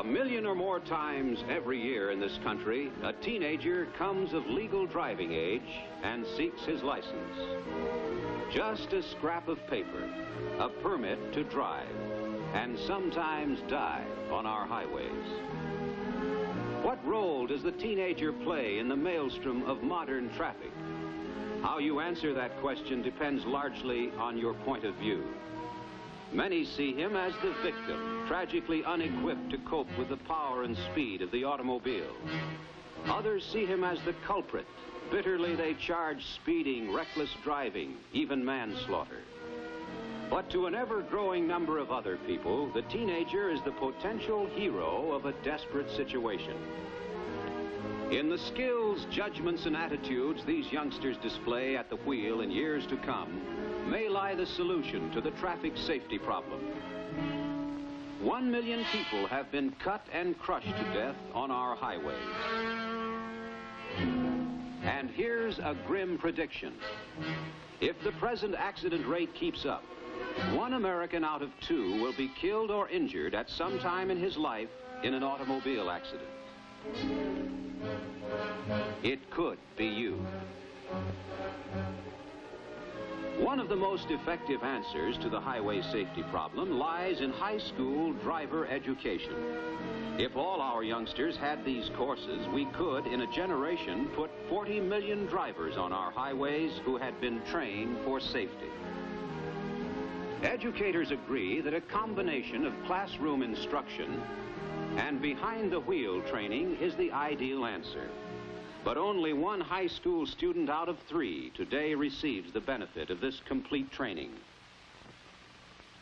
1,000,000 or more times every year in this country, a teenager comes of legal driving age and seeks his license. Just a scrap of paper, a permit to drive, and sometimes die on our highways. What role does the teenager play in the maelstrom of modern traffic? How you answer that question depends largely on your point of view. Many see him as the victim, tragically unequipped to cope with the power and speed of the automobile. Others see him as the culprit. Bitterly they charge speeding, reckless driving, even manslaughter. But to an ever-growing number of other people, the teenager is the potential hero of a desperate situation. In the skills, judgments, and attitudes these youngsters display at the wheel in years to come may lie the solution to the traffic safety problem. 1,000,000 people have been cut and crushed to death on our highways. And here's a grim prediction. If the present accident rate keeps up, 1 American out of 2 will be killed or injured at some time in his life in an automobile accident. It could be you. One of the most effective answers to the highway safety problem lies in high school driver education. If all our youngsters had these courses, we could, in a generation, put 40 million drivers on our highways who had been trained for safety. Educators agree that a combination of classroom instruction and behind-the-wheel training is the ideal answer. But only 1 high school student out of 3 today receives the benefit of this complete training.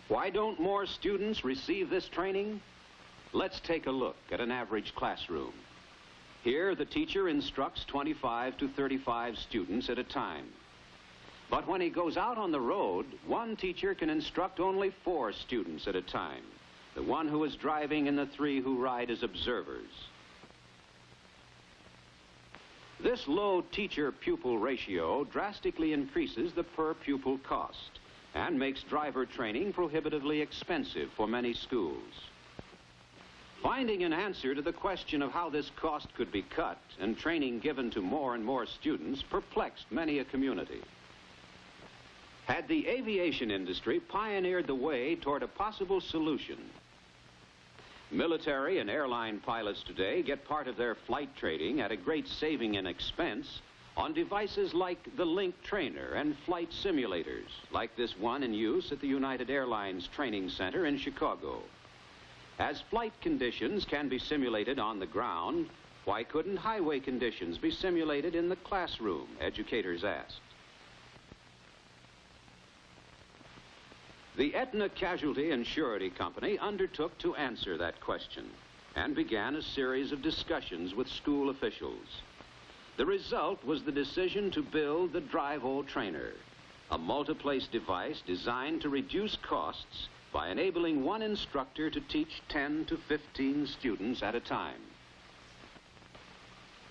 Why don't more students receive this training? Let's take a look at an average classroom. Here, the teacher instructs 25 to 35 students at a time. But when he goes out on the road, one teacher can instruct only 4 students at a time, the one who is driving and the 3 who ride as observers. This low teacher-pupil ratio drastically increases the per-pupil cost and makes driver training prohibitively expensive for many schools. Finding an answer to the question of how this cost could be cut and training given to more and more students perplexed many a community. Had the aviation industry pioneered the way toward a possible solution, military and airline pilots today get part of their flight training at a great saving in expense on devices like the Link Trainer and flight simulators, like this one in use at the United Airlines Training Center in Chicago. As flight conditions can be simulated on the ground, why couldn't highway conditions be simulated in the classroom, educators asked. The Aetna Casualty and Surety Company undertook to answer that question and began a series of discussions with school officials. The result was the decision to build the Drive-O-Trainer, a multi-place device designed to reduce costs by enabling one instructor to teach 10 to 15 students at a time.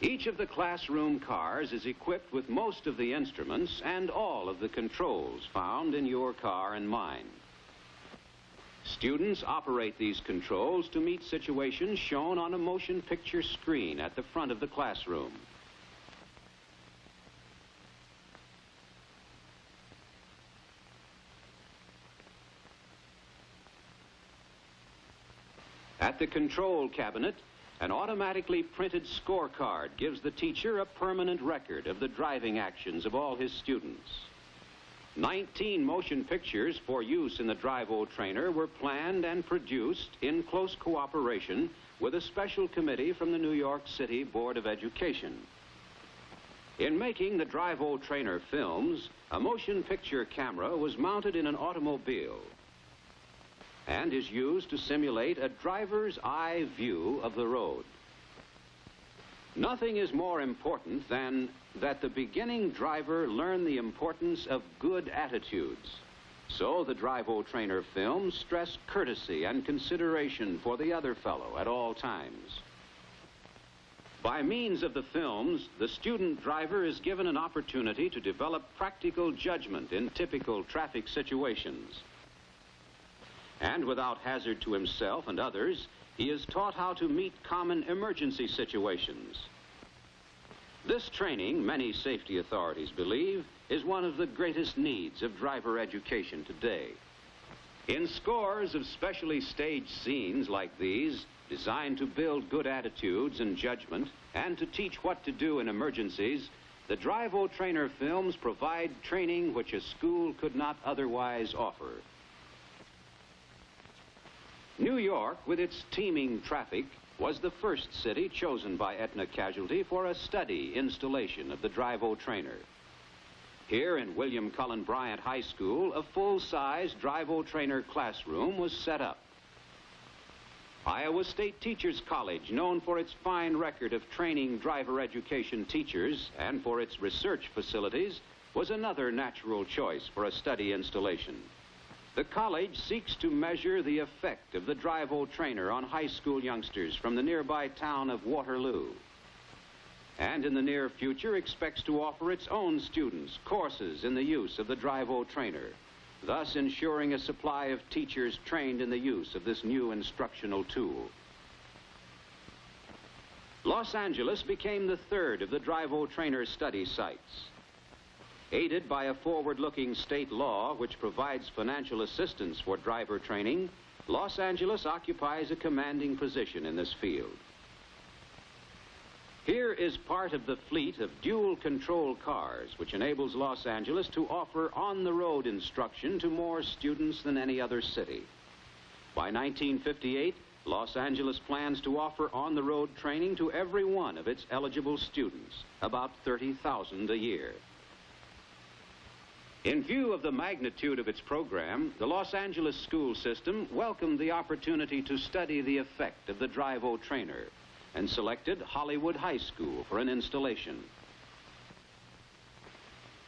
Each of the classroom cars is equipped with most of the instruments and all of the controls found in your car and mine. Students operate these controls to meet situations shown on a motion picture screen at the front of the classroom. At the control cabinet, an automatically printed scorecard gives the teacher a permanent record of the driving actions of all his students. 19 motion pictures for use in the Drive-O-Trainer were planned and produced in close cooperation with a special committee from the New York City Board of Education. In making the Drive-O-Trainer films, a motion picture camera was mounted in an automobile and is used to simulate a driver's eye view of the road. Nothing is more important than that the beginning driver learn the importance of good attitudes. So the Drive-O-Trainer films stress courtesy and consideration for the other fellow at all times. By means of the films, the student driver is given an opportunity to develop practical judgment in typical traffic situations. And without hazard to himself and others, He is taught how to meet common emergency situations. This training, many safety authorities believe, is one of the greatest needs of driver education today. In scores of specially staged scenes like these, designed to build good attitudes and judgment and to teach what to do in emergencies, the Drive-O-Trainer films provide training which a school could not otherwise offer. New York, with its teeming traffic, was the first city chosen by Aetna Casualty for a study installation of the Drive-O-Trainer. Here in William Cullen Bryant High School, a full-size Drive-O-Trainer classroom was set up. Iowa State Teachers College, known for its fine record of training driver education teachers and for its research facilities, was another natural choice for a study installation. The college seeks to measure the effect of the Drive-O-Trainer on high school youngsters from the nearby town of Waterloo. And in the near future expects to offer its own students courses in the use of the Drive-O-Trainer, thus ensuring a supply of teachers trained in the use of this new instructional tool. Los Angeles became the third of the Drive-O-Trainer study sites. Aided by a forward-looking state law which provides financial assistance for driver training, Los Angeles occupies a commanding position in this field. Here is part of the fleet of dual-control cars which enables Los Angeles to offer on-the-road instruction to more students than any other city. By 1958, Los Angeles plans to offer on-the-road training to every one of its eligible students, about 30,000 a year. In view of the magnitude of its program, the Los Angeles school system welcomed the opportunity to study the effect of the Drive-O-Trainer and selected Hollywood High School for an installation.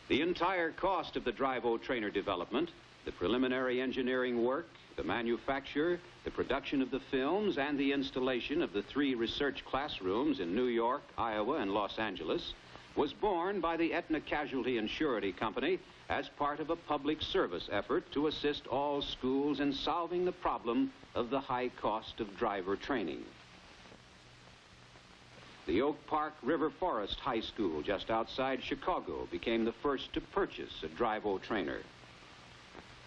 The entire cost of the Drive-O-Trainer development, the preliminary engineering work, the manufacture, the production of the films, and the installation of the 3 research classrooms in New York, Iowa, and Los Angeles, was borne by the Aetna Casualty and Surety Company as part of a public service effort to assist all schools in solving the problem of the high cost of driver training. The Oak Park River Forest High School just outside Chicago became the first to purchase a Drive-O-Trainer.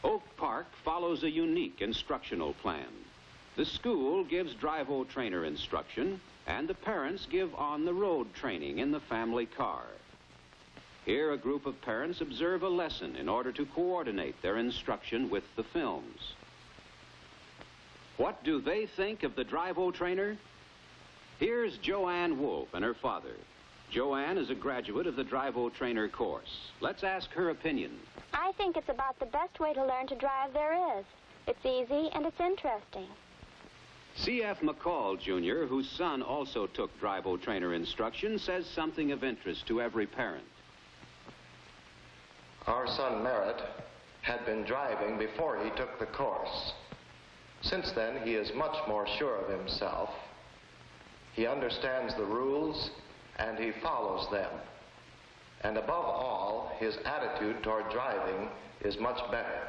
Oak Park follows a unique instructional plan. The school gives Drive-O-Trainer instruction, and the parents give on-the-road training in the family car. Here, a group of parents observe a lesson in order to coordinate their instruction with the films. What do they think of the Drive-O-Trainer? Here's Joanne Wolf and her father. Joanne is a graduate of the Drive-O-Trainer course. Let's ask her opinion. I think it's about the best way to learn to drive there is. It's easy and it's interesting. C.F. McCall, Jr., whose son also took Drive-O-Trainer instruction, says something of interest to every parent. Our son Merritt had been driving before he took the course. Since then, he is much more sure of himself. He understands the rules and he follows them. And above all, his attitude toward driving is much better.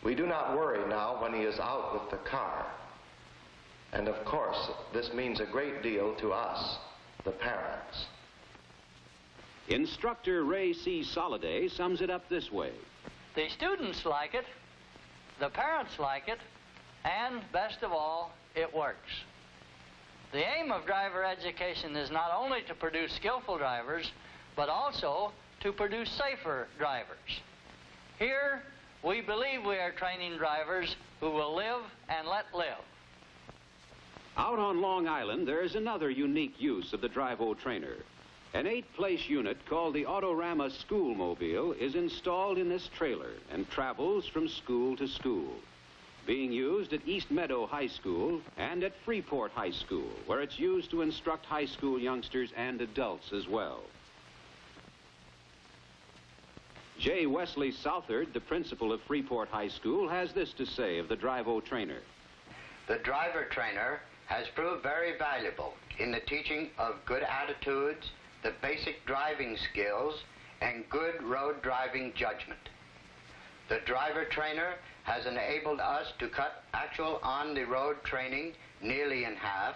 We do not worry now when he is out with the car. And of course, this means a great deal to us, the parents. Instructor Ray C. Soliday sums it up this way. The students like it, the parents like it, and best of all, it works. The aim of driver education is not only to produce skillful drivers, but also to produce safer drivers. Here, we believe we are training drivers who will live and let live. Out on Long Island, there is another unique use of the Drive-O-Trainer. An 8-place unit called the Autorama Schoolmobile is installed in this trailer and travels from school to school, being used at East Meadow High School and at Freeport High School, where it's used to instruct high school youngsters and adults as well. J. Wesley Southard, the principal of Freeport High School, has this to say of the Drive-O-Trainer. The driver trainer has proved very valuable in the teaching of good attitudes, the basic driving skills, and good road driving judgment. The driver trainer has enabled us to cut actual on-the-road training nearly in half,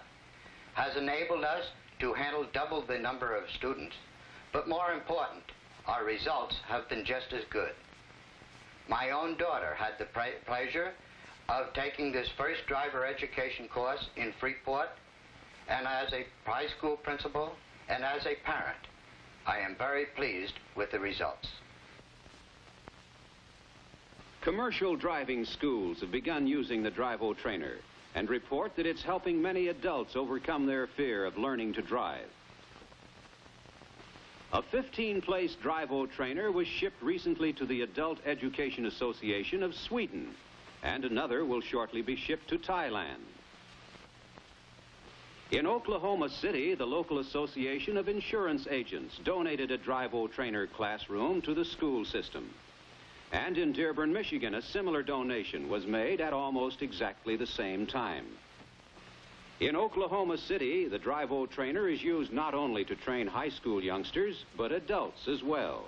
has enabled us to handle double the number of students, but more important, our results have been just as good. My own daughter had the pleasure of taking this first driver education course in Freeport, and as a high school principal and as a parent, I am very pleased with the results. Commercial driving schools have begun using the Drivo Trainer and report that it's helping many adults overcome their fear of learning to drive. A 15-place Drivo Trainer was shipped recently to the Adult Education Association of Sweden, and another will shortly be shipped to Thailand. In Oklahoma City, the local Association of Insurance Agents donated a Drivo Trainer classroom to the school system. And in Dearborn, Michigan, a similar donation was made at almost exactly the same time. In Oklahoma City, the Drivo Trainer is used not only to train high school youngsters, but adults as well.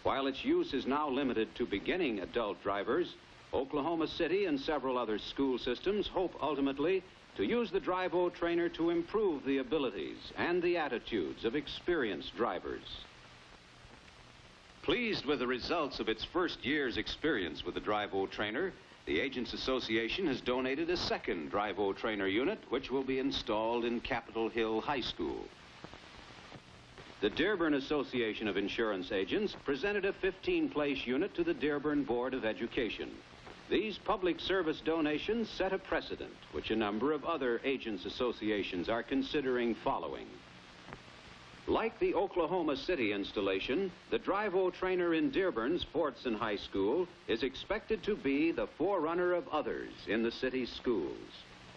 While its use is now limited to beginning adult drivers, Oklahoma City and several other school systems hope ultimately to use the Drivo Trainer to improve the abilities and the attitudes of experienced drivers. Pleased with the results of its first year's experience with the Drivo Trainer, the Agents Association has donated a second Drivo Trainer unit, which will be installed in Capitol Hill High School. The Dearborn Association of Insurance Agents presented a 15-place unit to the Dearborn Board of Education. These public service donations set a precedent, which a number of other agents associations are considering following. Like the Oklahoma City installation, the Drivo Trainer in Dearborn Sports and High School is expected to be the forerunner of others in the city's schools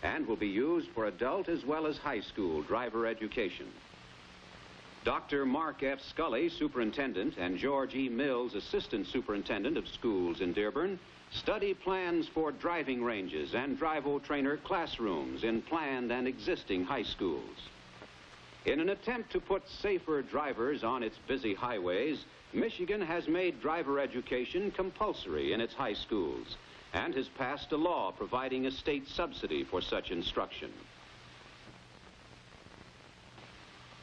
and will be used for adult as well as high school driver education. Dr. Mark F. Scully, Superintendent, and George E. Mills, Assistant Superintendent of Schools in Dearborn, study plans for driving ranges and Drivo Trainer classrooms in planned and existing high schools. In an attempt to put safer drivers on its busy highways, Michigan has made driver education compulsory in its high schools and has passed a law providing a state subsidy for such instruction.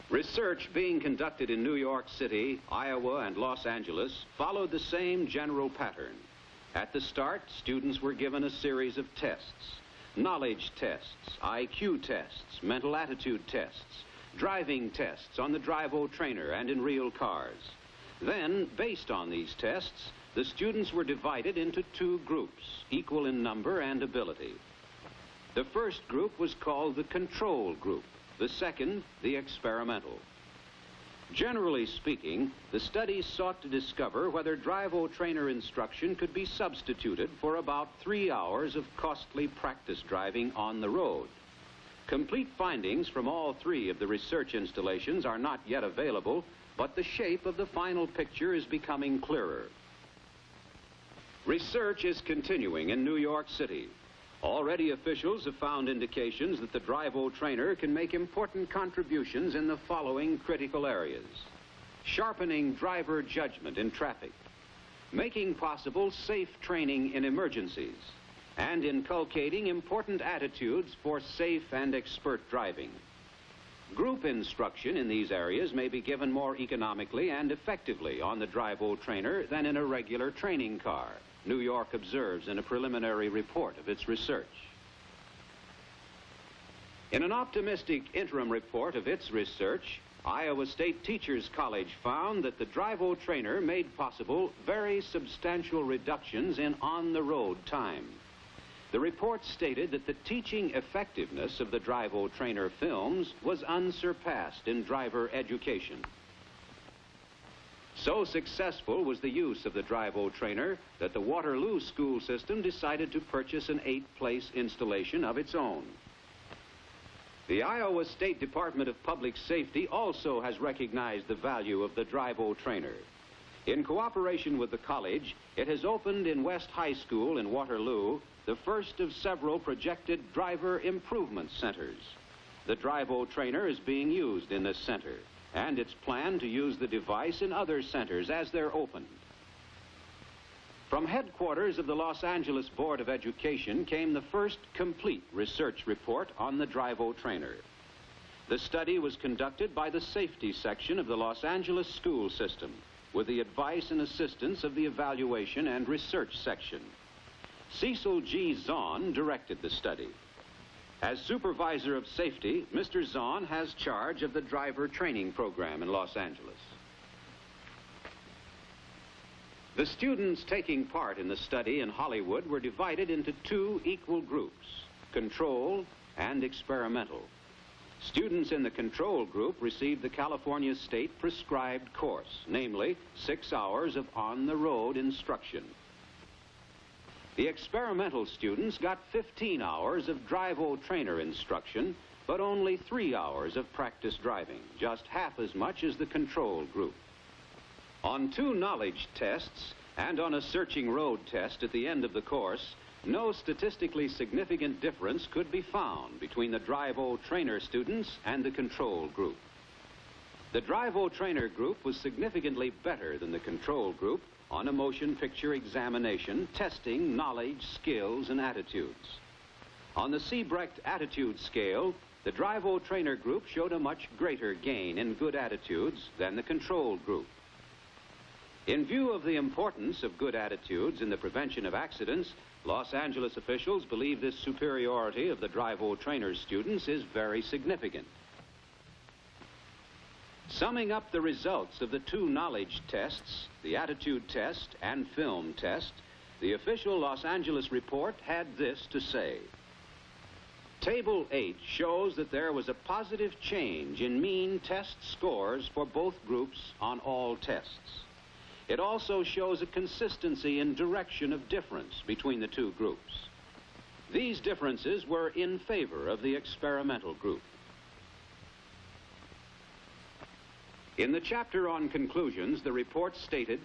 Research being conducted in New York City, Iowa, and Los Angeles followed the same general pattern. At the start, students were given a series of tests: knowledge tests, IQ tests, mental attitude tests, driving tests on the Drivo Trainer and in real cars. Then, based on these tests, the students were divided into two groups, equal in number and ability. The first group was called the control group, the second, the experimental. Generally speaking, the studies sought to discover whether Drivo Trainer instruction could be substituted for about 3 hours of costly practice driving on the road. Complete findings from all three of the research installations are not yet available, but the shape of the final picture is becoming clearer. Research is continuing in New York City. Already officials have found indications that the Drivo Trainer can make important contributions in the following critical areas: sharpening driver judgment in traffic, making possible safe training in emergencies, and inculcating important attitudes for safe and expert driving. Group instruction in these areas may be given more economically and effectively on the Drivo Trainer than in a regular training car, New York observes in a preliminary report of its research. In an optimistic interim report of its research, Iowa State Teachers College found that the Drivo Trainer made possible very substantial reductions in on-the-road time. The report stated that the teaching effectiveness of the Drivo Trainer films was unsurpassed in driver education. So successful was the use of the Drivo Trainer that the Waterloo school system decided to purchase an 8-place installation of its own. The Iowa State Department of Public Safety also has recognized the value of the Drivo Trainer. In cooperation with the college, it has opened in West High School in Waterloo the first of several projected driver improvement centers. The Drivo Trainer is being used in this center, and it's planned to use the device in other centers as they're opened. From headquarters of the Los Angeles Board of Education came the first complete research report on the Drive-O trainer. The study was conducted by the safety section of the Los Angeles school system with the advice and assistance of the evaluation and research section. Cecil G. Zahn directed the study. As supervisor of safety, Mr. Zahn has charge of the driver training program in Los Angeles. The students taking part in the study in Hollywood were divided into two equal groups, control and experimental. Students in the control group received the California State prescribed course, namely 6 hours of on-the-road instruction. The experimental students got 15 hours of Drive-O trainer instruction, but only 3 hours of practice driving, just half as much as the control group. On 2 knowledge tests and on a searching road test at the end of the course, no statistically significant difference could be found between the Drive-O trainer students and the control group. The Drive-O trainer group was significantly better than the control group on a motion picture examination testing knowledge, skills, and attitudes. On the Siebrecht attitude scale, the Drive-O trainer group showed a much greater gain in good attitudes than the control group. In view of the importance of good attitudes in the prevention of accidents, Los Angeles officials believe this superiority of the Drive-O trainer students is very significant. Summing up the results of the 2 knowledge tests, the attitude test and film test, the official Los Angeles report had this to say. Table 8 shows that there was a positive change in mean test scores for both groups on all tests. It also shows a consistency in direction of difference between the 2 groups. These differences were in favor of the experimental group. In the chapter on conclusions, the report stated,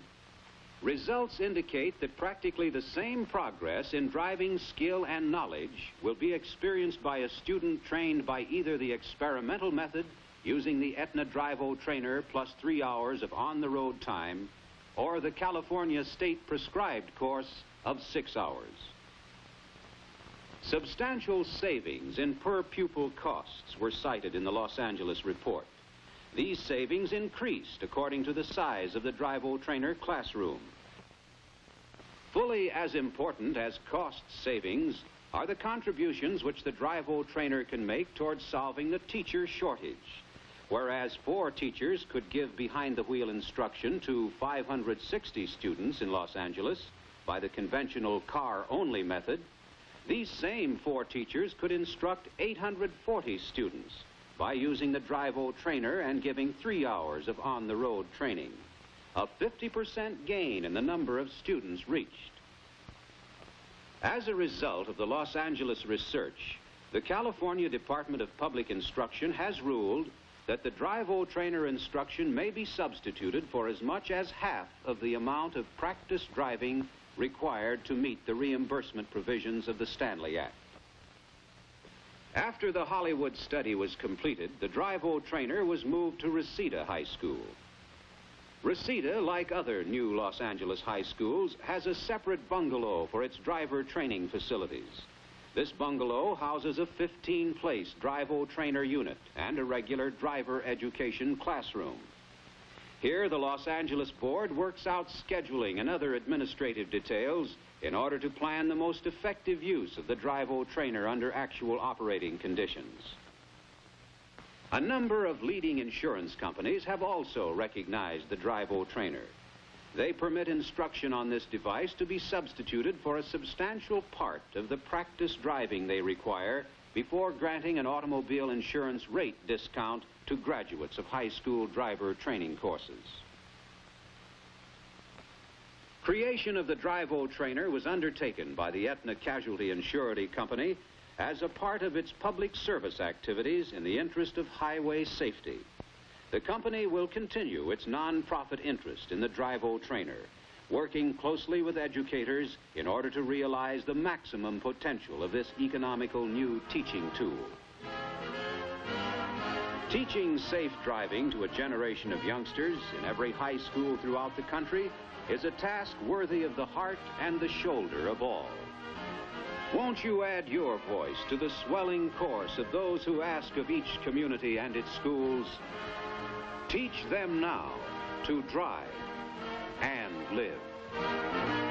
results indicate that practically the same progress in driving skill and knowledge will be experienced by a student trained by either the experimental method using the Aetna Drive-O trainer plus 3 hours of on-the-road time, or the California State prescribed course of 6 hours. Substantial savings in per-pupil costs were cited in the Los Angeles report. These savings increased according to the size of the Drive-O trainer classroom. Fully as important as cost savings are the contributions which the Drive-O trainer can make towards solving the teacher shortage. Whereas 4 teachers could give behind-the-wheel instruction to 560 students in Los Angeles by the conventional car-only method, these same 4 teachers could instruct 840 students by using the Drive-O trainer and giving 3 hours of on-the-road training, a 50% gain in the number of students reached. As a result of the Los Angeles research, the California Department of Public Instruction has ruled that the Drive-O trainer instruction may be substituted for as much as half of the amount of practice driving required to meet the reimbursement provisions of the Stanley Act. After the Hollywood study was completed, the Drive-O trainer was moved to Reseda High School. Reseda, like other new Los Angeles high schools, has a separate bungalow for its driver training facilities. This bungalow houses a 15-place Drive-O trainer unit and a regular driver education classroom. Here, the Los Angeles Board works out scheduling and other administrative details in order to plan the most effective use of the Drive-O trainer under actual operating conditions. A number of leading insurance companies have also recognized the Drive-O trainer. They permit instruction on this device to be substituted for a substantial part of the practice driving they require before granting an automobile insurance rate discount to graduates of high school driver training courses. Creation of the Drive-O trainer was undertaken by the Aetna Casualty and Surety Company as a part of its public service activities in the interest of highway safety. The company will continue its non-profit interest in the Drive-O trainer, working closely with educators in order to realize the maximum potential of this economical new teaching tool. Teaching safe driving to a generation of youngsters in every high school throughout the country is a task worthy of the heart and the shoulder of all. Won't you add your voice to the swelling chorus of those who ask of each community and its schools, teach them now to drive and live.